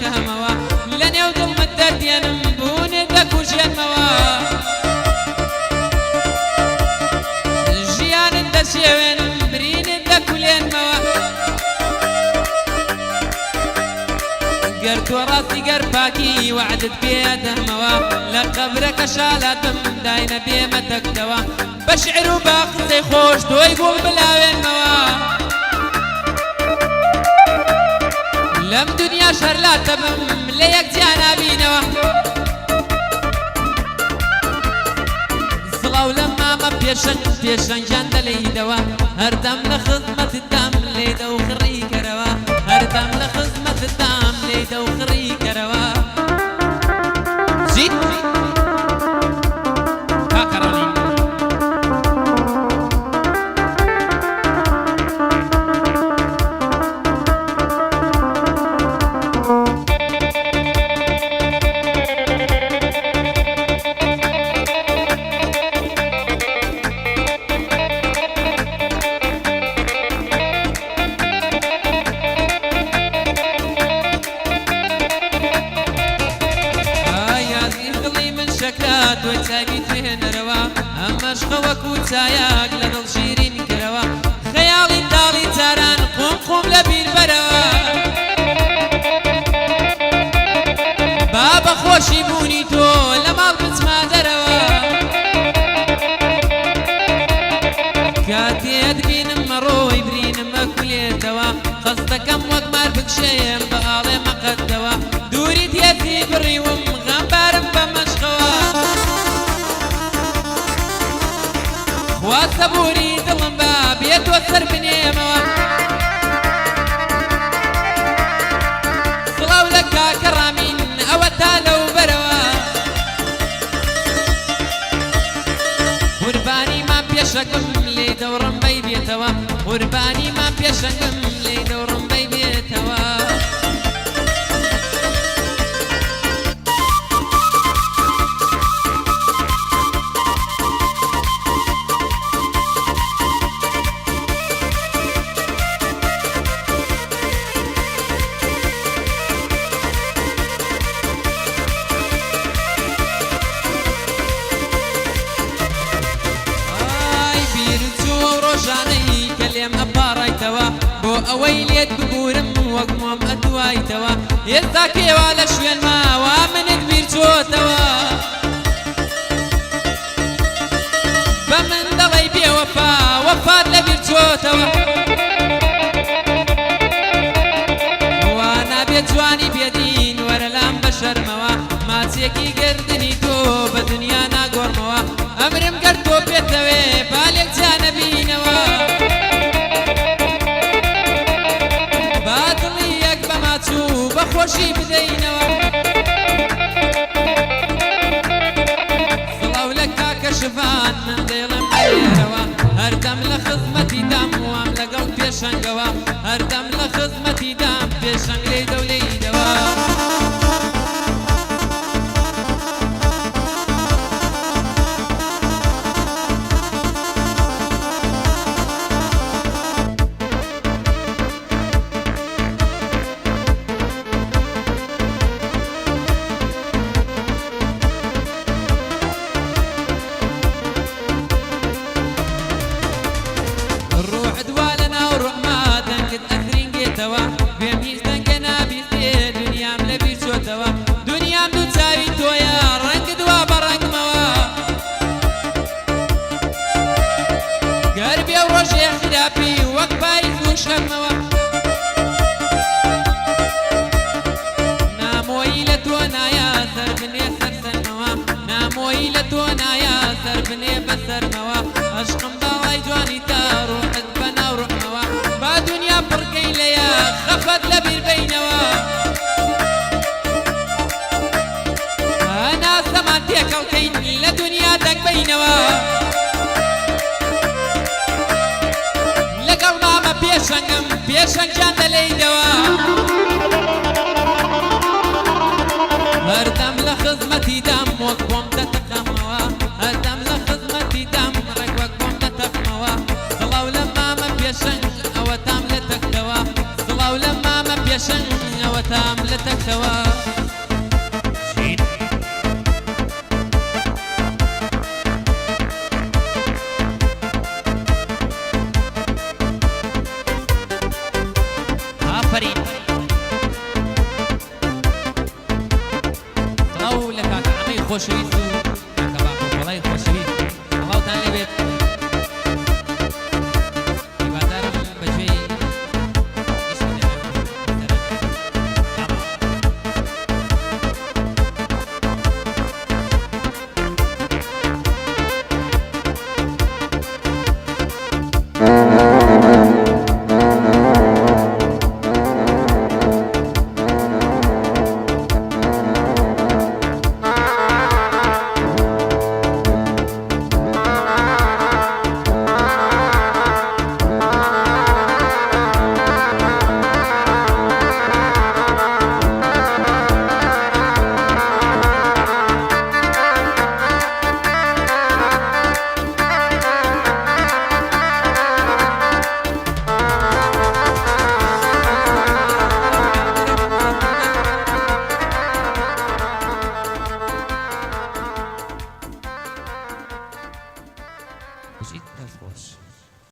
هموا لني ودل مدد ينبون دكوش ينموا جيان دسيوين برين دكولين موا قرت وراسي قرباكي وعدت بيد هموا لقبرك شالاتم داين بيمتك دوا بشعر وباقصي خوش تو يقول بلاوين موا لم دنيا شر لا تبم ليك جانا بينوا صلاو لما ما بيشن جان دلي دوا هردم لخدمة الدم ليدا وخري كروا هردم لخدمة الدم ليدا وخري كروا زيد شكلات وتابيت فيهن روا أما شخوك وتاياق لدل شيرين كروا خيالي دالي تاران قوم لبير بروا بابا خوشي بوني تو لمال بسما دروا كاتي أدبين مروي برين مكولي توا خصتكم وقمار بكشيم بقالي مقدوا دوري ديتي بري ومغنبارم بمشخوا وصبوري دلم باب يتوسر بنيموا صلاو لك كرامين او تالو بروا ورباني ما بيشكم لي دورم بي بيتوا ورباني ما بيشكم لي دورم بي بيتوا كلم أباراي توا بو أويليت بقورم وقمم أدواي توا يزاكي ولا شوين ما ومن كبير جو توا بمن دلي بي وفا لبير جو توا وانا بيجواني بيدين ورلام بشر موا ما تيكي قردني تو بدنيا ناقور موا أمرم قردو بيتوي بالك جانبي نوا بخوشي بدينوا صلاو لك كشفان من ديلم بيروا هردم لخدمتي دام وام لقل بيشنقوا هردم لخدمتي دام بيشنق لي دولي دوا دنيام دو تاوي تويا رنگ دوا برنگ موا قربي وروشي اختلافي وقباري فوشك موا ناموي لتونا يا سر بني سرسن موا ناموي لتونا يا سر بني بسر موا اشقم باواي جواني تا روح بنا وروح موا با دنيا برقي ليا خفت لبير بينوا كوكين لدنيا دك بينوا لقل ماما بيشنگ جان دلي دوا هردم لخدمتي دم وقوم دتقموا هردم لخدمتي دم رك وقوم دتقموا صلاو لما ما بيشنگ او تام لتك دوا صلاو لما ما بيشنگ او تام لتك دوا خۆشەویست و کە باخۆڵی خۆشەویست هەڵاوتان لەبێت هیوادارم بەگوێی بژیت دەست خۆش